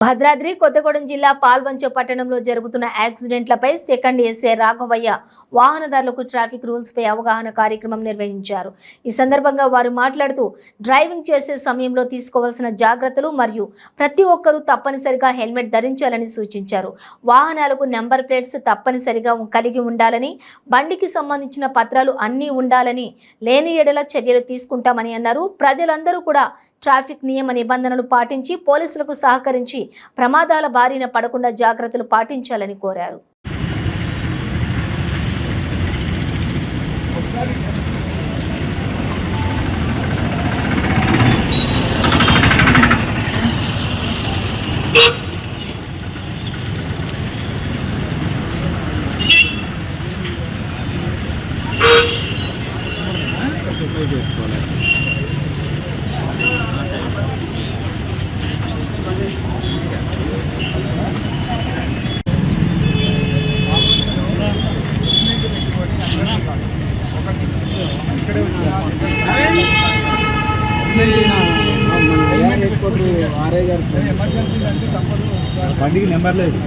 భద్రాద్రి కొత్తగూడెం జిల్లా పాల్వంచ పట్టణంలో జరుగుతున్న యాక్సిడెంట్లపై సెకండ్ ఎస్ఐ రాఘవయ్య వాహనదారులకు ట్రాఫిక్ రూల్స్ పై అవగాహన కార్యక్రమం నిర్వహించారు. ఈ సందర్భంగా వారు మాట్లాడుతూ డ్రైవింగ్ చేసే సమయంలో తీసుకోవాల్సిన జాగ్రత్తలు మరియు ప్రతి ఒక్కరూ తప్పనిసరిగా హెల్మెట్ ధరించాలని సూచించారు. వాహనాలకు నెంబర్ ప్లేట్స్ తప్పనిసరిగా కలిగి ఉండాలని, బండికి సంబంధించిన పత్రాలు అన్నీ ఉండాలని, లేని ఎడల చర్యలు తీసుకుంటామని అన్నారు. ప్రజలందరూ కూడా ట్రాఫిక్ నియమ నిబంధనలు పాటించి పోలీసులకు సహకరించి ప్రమాదాల బారిన పడకుండా జాగ్రత్తలు పాటించాలని కోరారు. బండికి నెంబర్ లేదు.